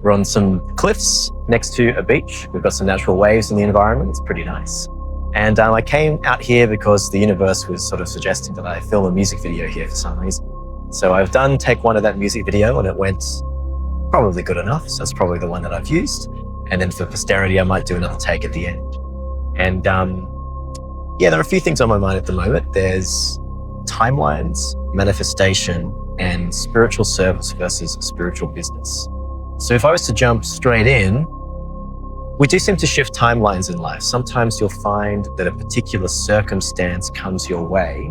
We're on some cliffs next to a beach. We've got some natural waves in the environment. It's pretty nice. And I came out here because the universe was sort of suggesting that I film a music video here for some reason. So I've done take one of that music video and it went probably good enough. So it's probably the one that I've used. And then for posterity, I might do another take at the end. And yeah, there are a few things on my mind at the moment. There's timelines, manifestation, and spiritual service versus spiritual business. So if I was to jump straight in, we do seem to shift timelines in life. Sometimes you'll find that a particular circumstance comes your way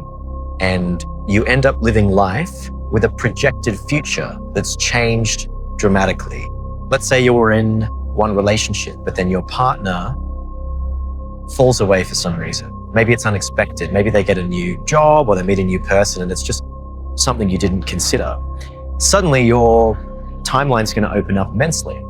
and you end up living life with a projected future that's changed dramatically. Let's say you were in one relationship, but then your partner falls away for some reason. Maybe it's unexpected. Maybe they get a new job or they meet a new person and it's just something you didn't consider. Suddenly your timeline's going to open up immensely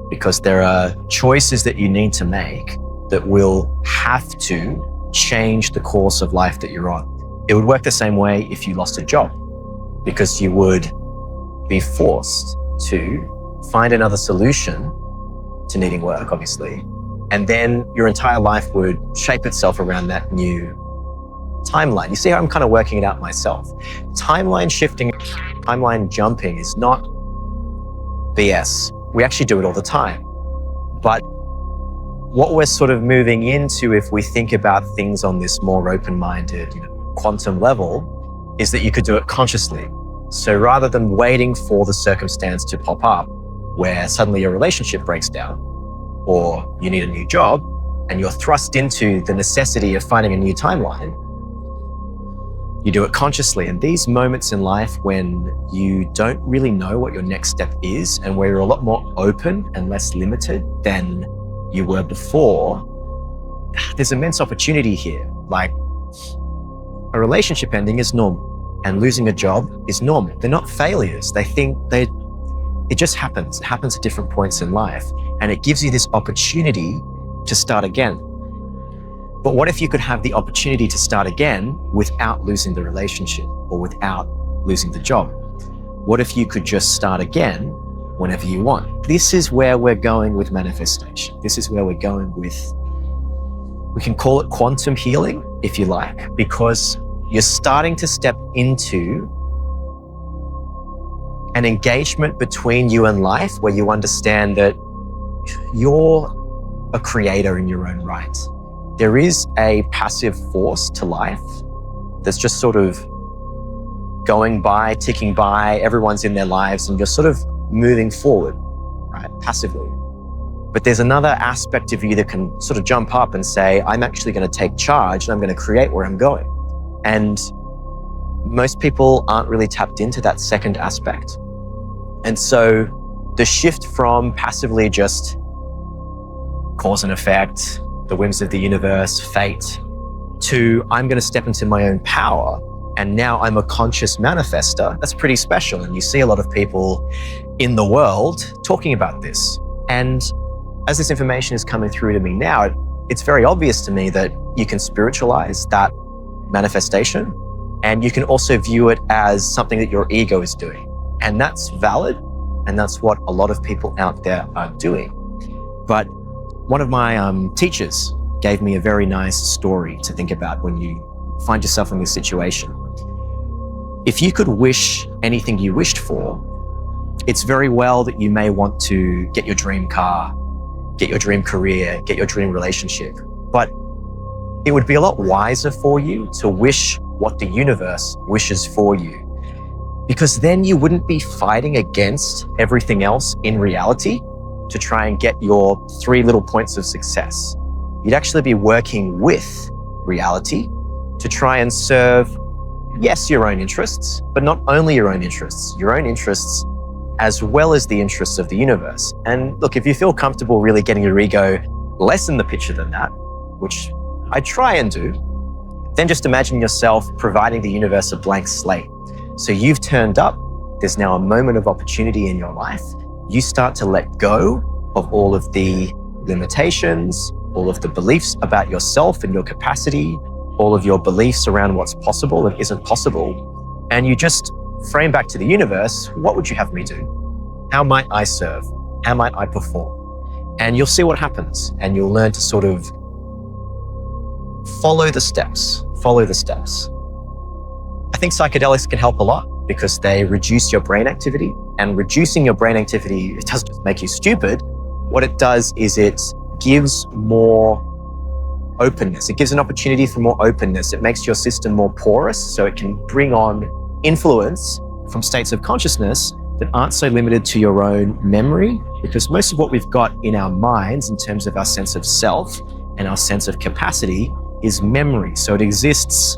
because there are choices that you need to make that will have to change the course of life that you're on. It would work the same way if you lost a job, because you would be forced to find another solution to needing work, obviously. And then your entire life would shape itself around that new timeline. You see how I'm kind of working it out myself. Timeline shifting, timeline jumping is not BS. We actually do it all the time. But what we're sort of moving into, if we think about things on this more open-minded, quantum level, is that you could do it consciously. So rather than waiting for the circumstance to pop up where suddenly your relationship breaks down or you need a new job and you're thrust into the necessity of finding a new timeline, you do it consciously. And these moments in life when you don't really know what your next step is and where you're a lot more open and less limited than you were before, there's immense opportunity here. Like, a relationship ending is normal and losing a job is normal. They're not failures. It just happens. It happens at different points in life. And it gives you this opportunity to start again. But what if you could have the opportunity to start again without losing the relationship or without losing the job? What if you could just start again whenever you want? This is where we're going with manifestation. This is where we're going with, we can call it quantum healing, if you like, because you're starting to step into an engagement between you and life where you understand that you're a creator in your own right. There is a passive force to life that's just sort of going by, ticking by, everyone's in their lives and you're sort of moving forward, right, passively. But there's another aspect of you that can sort of jump up and say, I'm actually going to take charge and I'm going to create where I'm going. And most people aren't really tapped into that second aspect. And so the shift from passively just cause and effect, the whims of the universe, fate, to I'm going to step into my own power and now I'm a conscious manifester, that's pretty special. And you see a lot of people in the world talking about this. And as this information is coming through to me now, it's very obvious to me that you can spiritualize that manifestation and you can also view it as something that your ego is doing. And that's valid. And that's what a lot of people out there are doing. But one of my teachers gave me a very nice story to think about when you find yourself in this situation. If you could wish anything you wished for, it's very well that you may want to get your dream car, get your dream career, get your dream relationship. But it would be a lot wiser for you to wish what the universe wishes for you, because then you wouldn't be fighting against everything else in reality to try and get your 3 little points of success. You'd actually be working with reality to try and serve, yes, your own interests, but not only your own interests as well as the interests of the universe. And look, if you feel comfortable really getting your ego less in the picture than that, which I try and do, then just imagine yourself providing the universe a blank slate. So you've turned up, there's now a moment of opportunity in your life. You start to let go of all of the limitations, all of the beliefs about yourself and your capacity, all of your beliefs around what's possible and isn't possible. And you just frame back to the universe, what would you have me do? How might I serve? How might I perform? And you'll see what happens, and you'll learn to sort of follow the steps. I think psychedelics can help a lot because they reduce your brain activity, and reducing your brain activity, it doesn't just make you stupid. What it does is it gives more openness. It gives an opportunity for more openness. It makes your system more porous, so it can bring on influence from states of consciousness that aren't so limited to your own memory, because most of what we've got in our minds in terms of our sense of self and our sense of capacity is memory. So it exists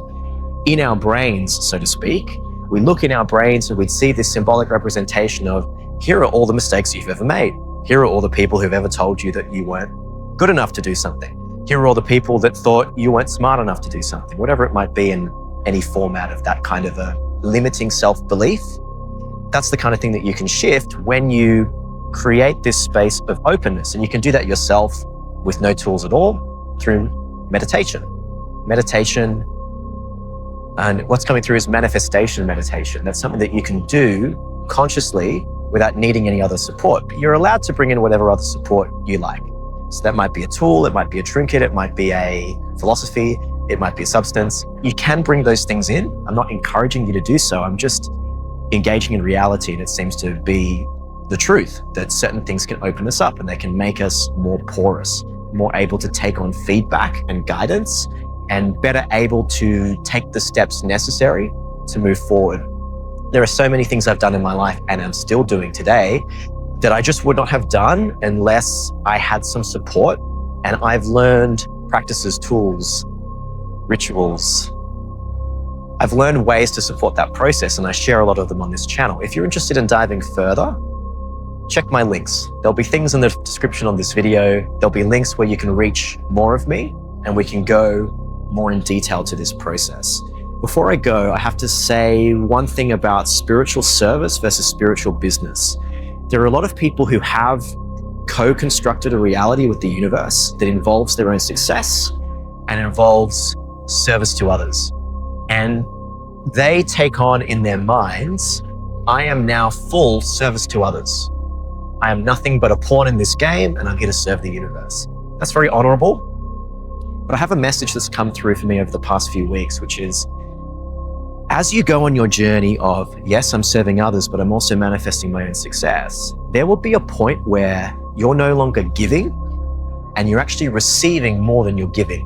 in our brains, so to speak. We look in our brains and we'd see this symbolic representation of, here are all the mistakes you've ever made. Here are all the people who've ever told you that you weren't good enough to do something. Here are all the people that thought you weren't smart enough to do something, whatever it might be in any format of that kind of a limiting self-belief. That's the kind of thing that you can shift when you create this space of openness. And you can do that yourself with no tools at all through meditation. Meditation, and what's coming through is manifestation meditation. That's something that you can do consciously without needing any other support. But you're allowed to bring in whatever other support you like. So that might be a tool, it might be a trinket, it might be a philosophy, it might be a substance. You can bring those things in. I'm not encouraging you to do so. I'm just engaging in reality, and it seems to be the truth that certain things can open us up and they can make us more porous, more able to take on feedback and guidance, and better able to take the steps necessary to move forward. There are so many things I've done in my life and I'm still doing today that I just would not have done unless I had some support. And I've learned practices, tools, rituals. I've learned ways to support that process, and I share a lot of them on this channel. If you're interested in diving further, check my links. There'll be things in the description on this video. There'll be links where you can reach more of me and we can go more in detail to this process. Before I go, I have to say one thing about spiritual service versus spiritual business. There are a lot of people who have co-constructed a reality with the universe that involves their own success and involves service to others. And they take on in their minds, I am now full service to others. I am nothing but a pawn in this game and I'm here to serve the universe. That's very honorable. But I have a message that's come through for me over the past few weeks, which is, as you go on your journey of, yes, I'm serving others, but I'm also manifesting my own success, there will be a point where you're no longer giving and you're actually receiving more than you're giving.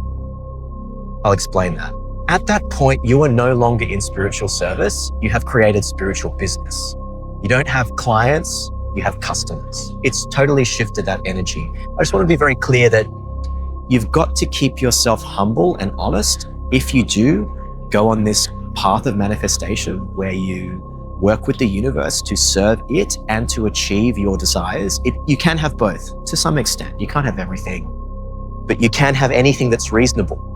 I'll explain that. At that point, you are no longer in spiritual service. You have created spiritual business. You don't have clients, you have customers. It's totally shifted that energy. I just want to be very clear that you've got to keep yourself humble and honest. If you do go on this path of manifestation where you work with the universe to serve it and to achieve your desires, you can have both to some extent. You can't have everything, but you can have anything that's reasonable.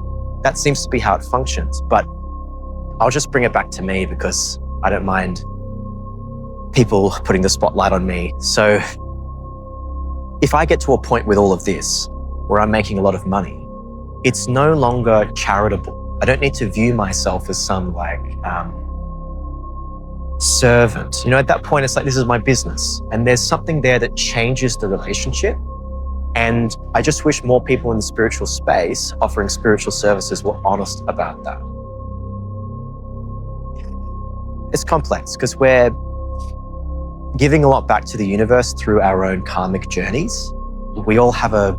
That seems to be how it functions. But I'll just bring it back to me because I don't mind people putting the spotlight on me. So if I get to a point with all of this where I'm making a lot of money, it's no longer charitable. I don't need to view myself as some servant. You know, at that point, it's like, this is my business. And there's something there that changes the relationship. And I just wish more people in the spiritual space offering spiritual services were honest about that. It's complex because we're giving a lot back to the universe through our own karmic journeys. We all have a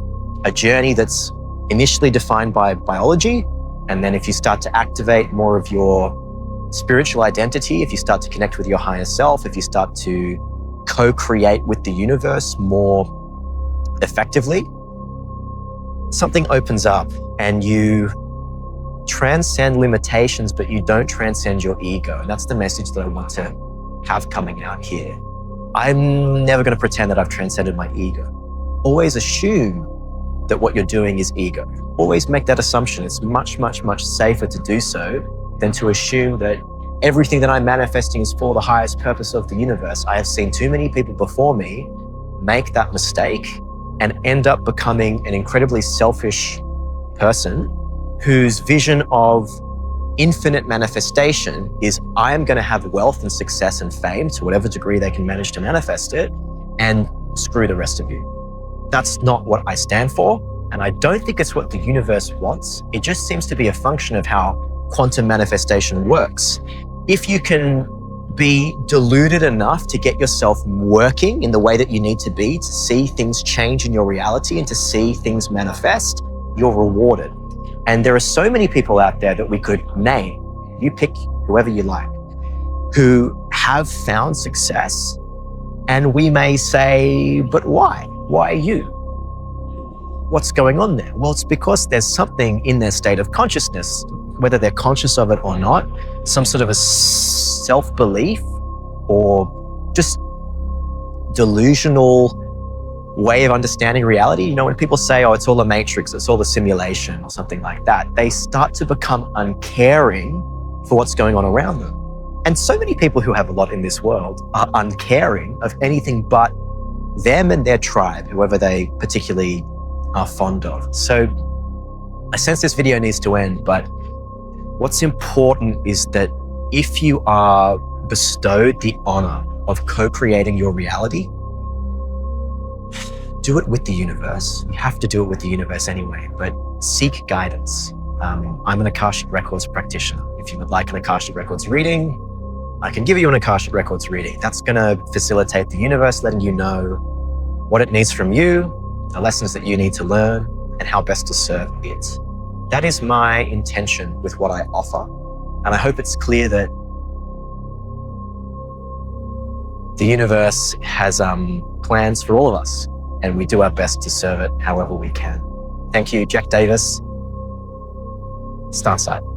journey that's initially defined by biology. And then if you start to activate more of your spiritual identity, if you start to connect with your higher self, if you start to co-create with the universe more effectively, something opens up and you transcend limitations, but you don't transcend your ego. And that's the message that I want to have coming out here. I'm never going to pretend that I've transcended my ego. Always assume that what you're doing is ego. Always make that assumption. It's much, much, much safer to do so than to assume that everything that I'm manifesting is for the highest purpose of the universe. I have seen too many people before me make that mistake and end up becoming an incredibly selfish person whose vision of infinite manifestation is, I am going to have wealth and success and fame to whatever degree they can manage to manifest it. And screw the rest of you. That's not what I stand for. And I don't think it's what the universe wants. It just seems to be a function of how quantum manifestation works. If you can be deluded enough to get yourself working in the way that you need to be, to see things change in your reality and to see things manifest, you're rewarded. And there are so many people out there that we could name, you pick whoever you like, who have found success. And we may say, but why? Why you? What's going on there? Well, it's because there's something in their state of consciousness, whether they're conscious of it or not, some sort of a self-belief or just delusional way of understanding reality. You know, when people say, oh, it's all a matrix, it's all a simulation or something like that, they start to become uncaring for what's going on around them. And so many people who have a lot in this world are uncaring of anything but them and their tribe, whoever they particularly are fond of. So I sense this video needs to end, but what's important is that if you are bestowed the honor of co-creating your reality, do it with the universe. You have to do it with the universe anyway, but seek guidance. I'm an Akashic Records practitioner. If you would like an Akashic Records reading, I can give you an Akashic Records reading. That's going to facilitate the universe letting you know what it needs from you, the lessons that you need to learn, and how best to serve it. That is my intention with what I offer. And I hope it's clear that the universe has plans for all of us, and we do our best to serve it however we can. Thank you, Jack Davis, STARSIGHT.